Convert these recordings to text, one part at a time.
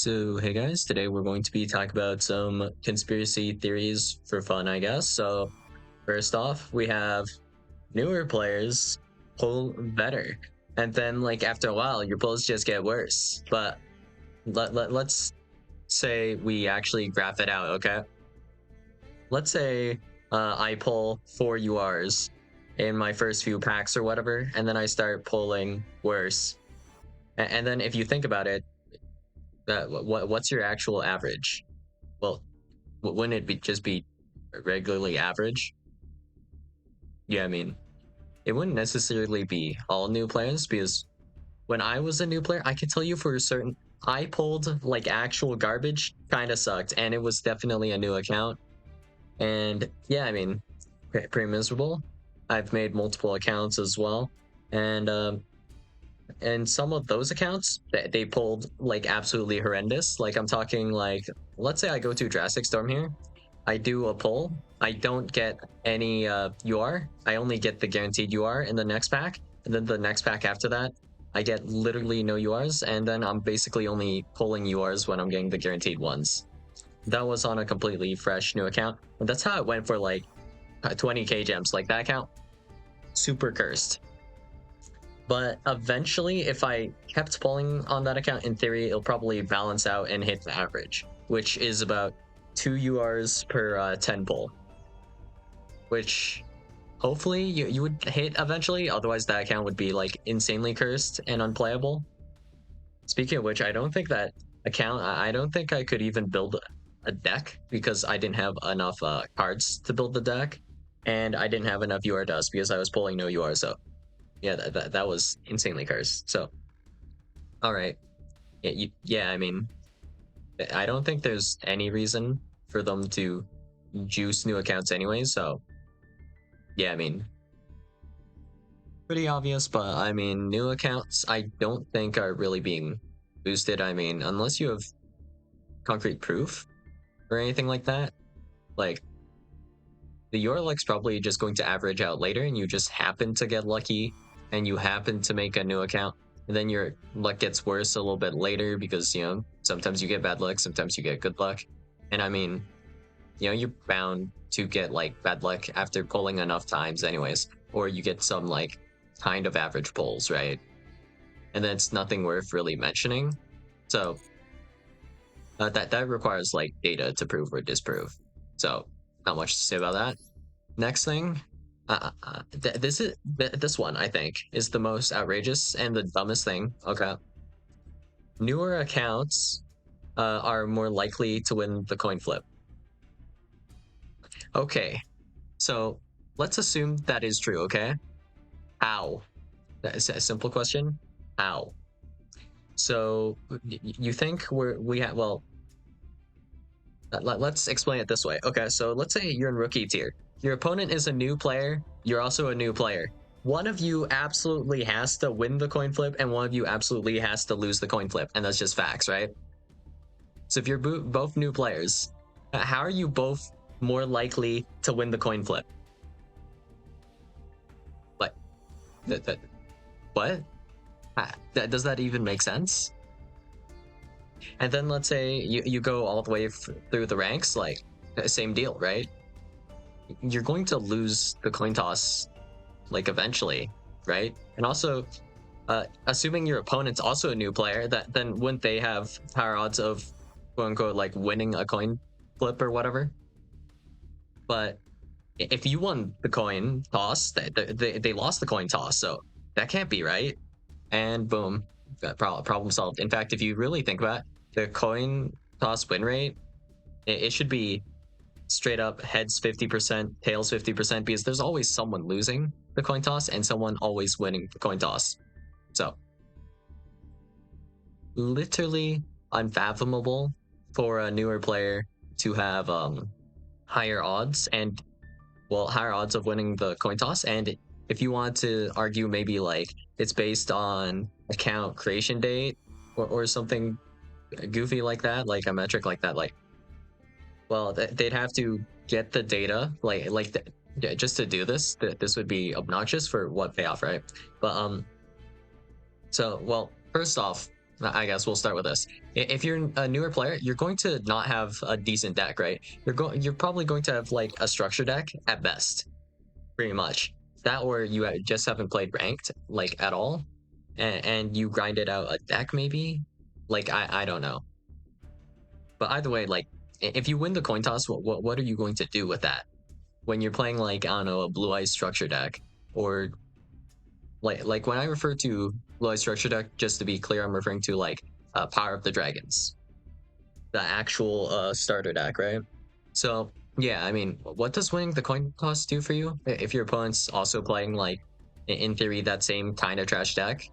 So, hey guys, today we're going to be talking about some conspiracy theories for fun, I guess. So, first off, we have newer players pull better. And then, like, after a while, your pulls just get worse. But let's say we actually graph it out, okay? Let's say I pull 4 URs in my first few packs or whatever, and then I start pulling worse. And then if you think about it, what's your actual average? Well, wouldn't it be just be regularly average? Yeah, I mean, it wouldn't necessarily be all new players because when I was a new player, I can tell you for certain I pulled like actual garbage, kind of sucked, and it was definitely a new account. And yeah, I mean, pretty miserable. I've made multiple accounts as well, and some of those accounts they pulled like absolutely horrendous. Like I'm talking like, let's say I go to Drastic Storm here, I do a pull, I don't get any UR, I only get the guaranteed UR in the next pack, and then the next pack after that I get literally no URs, and then I'm basically only pulling URs when I'm getting the guaranteed ones. That was on a completely fresh new account, and that's how it went for like 20k gems. Like that account super cursed. But eventually, if I kept pulling on that account, in theory, it'll probably balance out and hit the average, which is about 2 URs per 10 pull. Which hopefully you would hit eventually, otherwise that account would be like insanely cursed and unplayable. Speaking of which, I don't think that account, I don't think I could even build a deck because I didn't have enough cards to build the deck, and I didn't have enough UR dust because I was pulling no UR, so yeah, that was insanely cursed. So, all right, yeah, I mean, I don't think there's any reason for them to juice new accounts anyway. So, yeah, I mean, pretty obvious. But I mean, new accounts, I don't think are really being boosted. I mean, unless you have concrete proof or anything like that, like the Yorlik's probably just going to average out later, and you just happen to get lucky and you happen to make a new account, and then your luck gets worse a little bit later because, you know, sometimes you get bad luck, sometimes you get good luck. And I mean, you know, you're bound to get like bad luck after pulling enough times anyways, or you get some like kind of average pulls, right? And then it's nothing worth really mentioning. So that requires like data to prove or disprove. So not much to say about that. Next thing, this one I think is the most outrageous and the dumbest thing. Okay, newer accounts are more likely to win the coin flip. Okay, so let's assume that is true. Okay, how? That is a simple question. How? So you think we have, well, let's explain it this way. Okay, so let's say you're in rookie tier. Your opponent is a new player. You're also a new player. One of you absolutely has to win the coin flip, and one of you absolutely has to lose the coin flip. And that's just facts, right? So if you're both new players, how are you both more likely to win the coin flip? Like, what? Does that even make sense? And then let's say you go all the way through the ranks, like, same deal, right? You're going to lose the coin toss, like, eventually, right? And also, assuming your opponent's also a new player, that then wouldn't they have higher odds of, quote unquote, like winning a coin flip or whatever? But if you won the coin toss, they lost the coin toss, so that can't be right. And boom, problem solved. In fact, if you really think about it, the coin toss win rate, it should be straight up heads 50%, tails 50%, because there's always someone losing the coin toss and someone always winning the coin toss. So literally unfathomable for a newer player to have higher odds, and well, higher odds of winning the coin toss. And if you want to argue maybe like it's based on account creation date or something goofy like that, like a metric like that, like, well, they'd have to get the data, just to do this. This would be obnoxious for what payoff, right? But so, well, first off, I guess we'll start with this. If you're a newer player, you're going to not have a decent deck, right? You're probably going to have like a structure deck at best, pretty much. That or you just haven't played ranked like at all, and you grinded out a deck maybe. Like I don't know. But either way, like if you win the coin toss, what are you going to do with that? When you're playing like I don't know a blue eyes structure deck, or like when I refer to blue eyes structure deck, just to be clear, I'm referring to like Power of the Dragons, the actual starter deck, right? So yeah, I mean, what does winning the coin toss do for you if your opponent's also playing like in theory that same kind of trash deck?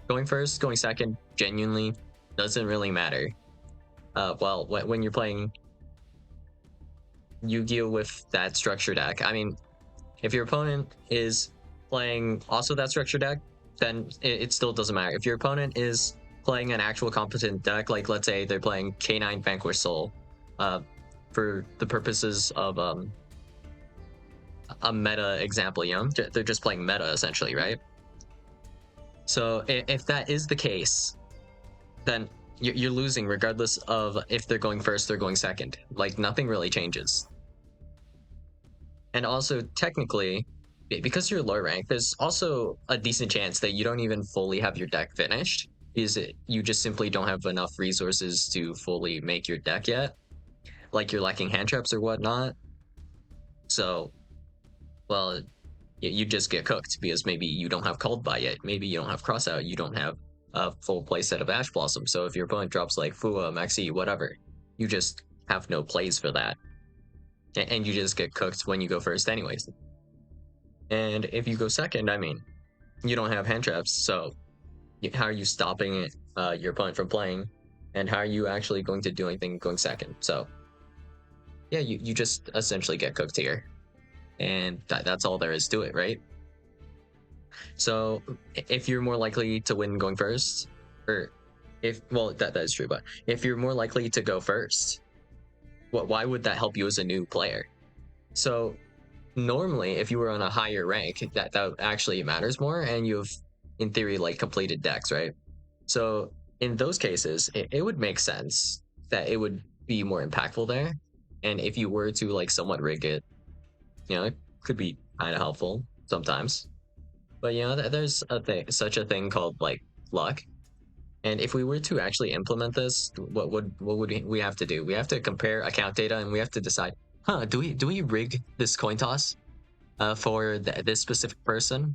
Going first, going second, genuinely doesn't really matter. Well, when you're playing Yu-Gi-Oh with that structure deck, I mean, if your opponent is playing also that structure deck, then it still doesn't matter. If your opponent is playing an actual competent deck, like let's say they're playing K9 Vanquish Soul, for the purposes of a meta example, you know, they're just playing meta essentially, right? So if that is the case, then you're losing regardless of if they're going first or going second. Like nothing really changes. And also technically, because you're low rank, there's also a decent chance that you don't even fully have your deck finished, because you just simply don't have enough resources to fully make your deck yet. Like you're lacking hand traps or whatnot. So, well, you just get cooked because maybe you don't have Called By yet. Maybe you don't have Crossout. You don't have a full playset of Ash Blossom. So if your opponent drops like Fua, Maxi, whatever, you just have no plays for that. And you just get cooked when you go first anyways. And if you go second, I mean, you don't have hand traps. So how are you stopping your opponent from playing? And how are you actually going to do anything going second? So yeah, you just essentially get cooked here. And that's all there is to it, right? So if you're more likely to win going first, or if, well, that is true, but if you're more likely to go first, why would that help you as a new player? So normally, if you were on a higher rank, that actually matters more, and you've, in theory, like completed decks, right? So in those cases, it would make sense that it would be more impactful there. And if you were to like somewhat rig it, you know, it could be kind of helpful sometimes. But you know, there's such a thing called like luck. And if we were to actually implement this, what would we have to do? We have to compare account data, and we have to decide, huh, do we rig this coin toss for this specific person?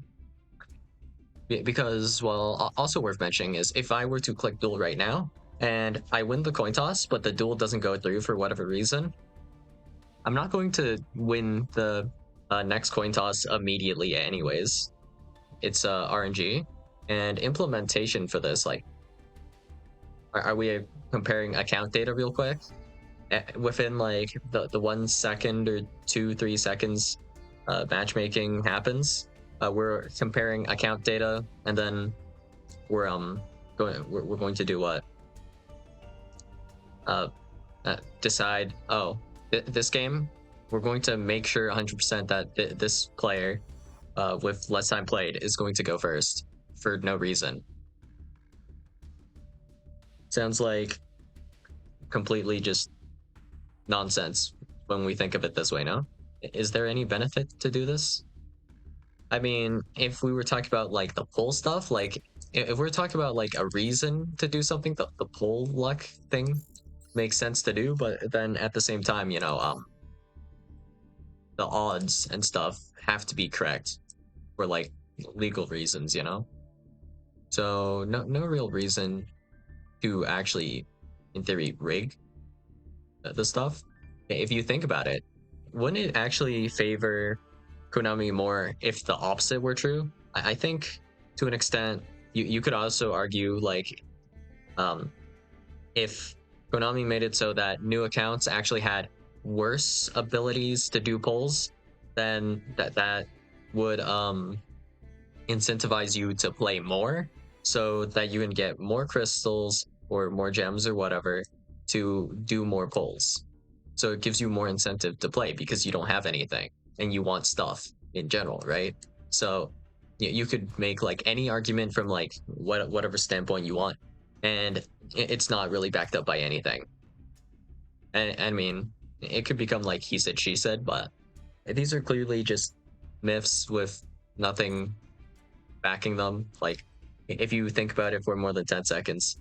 Because, well, also worth mentioning is if I were to click duel right now and I win the coin toss, but the duel doesn't go through for whatever reason, I'm not going to win the next coin toss immediately anyways. It's RNG. And implementation for this, like, are we comparing account data real quick? Within like the 1 second or 2-3 seconds matchmaking happens, we're comparing account data, and then we're going to do what? Decide, oh, this game we're going to make sure 100% that this player with less time played is going to go first for no reason. Sounds like completely just nonsense when we think of it this way, no? Is there any benefit to do this? I mean, if we were talking about like the pull stuff, like if we're talking about like a reason to do something, the pull luck thing makes sense to do, but then at the same time, you know, the odds and stuff have to be correct for like legal reasons, you know? So no real reason to actually, in theory, rig the stuff. If you think about it, wouldn't it actually favor Konami more if the opposite were true? I think to an extent, you could also argue like if Konami made it so that new accounts actually had worse abilities to do pulls, then that would incentivize you to play more, so that you can get more crystals or more gems or whatever to do more pulls. So it gives you more incentive to play because you don't have anything and you want stuff in general, right? So you could make like any argument from like whatever standpoint you want, and it's not really backed up by anything. And I mean, it could become like he said, she said, but these are clearly just myths with nothing backing them. Like, if you think about it for more than 10 seconds,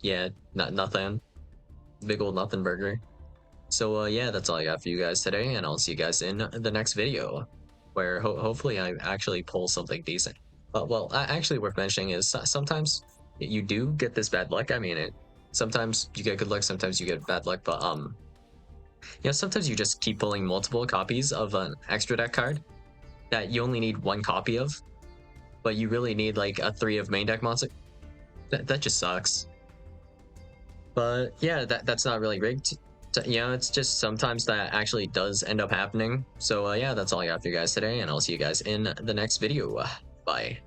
yeah, nothing. Big old nothing burger. So yeah, that's all I got for you guys today, and I'll see you guys in the next video, where hopefully I actually pull something decent. Well, actually worth mentioning is sometimes you do get this bad luck. I mean, sometimes you get good luck, sometimes you get bad luck, but sometimes you just keep pulling multiple copies of an extra deck card that you only need one copy of, but you really need like a 3 of main deck monster. That just sucks. But yeah, that's not really rigged. It's just sometimes that actually does end up happening. So yeah, that's all I got for you guys today, and I'll see you guys in the next video. Bye.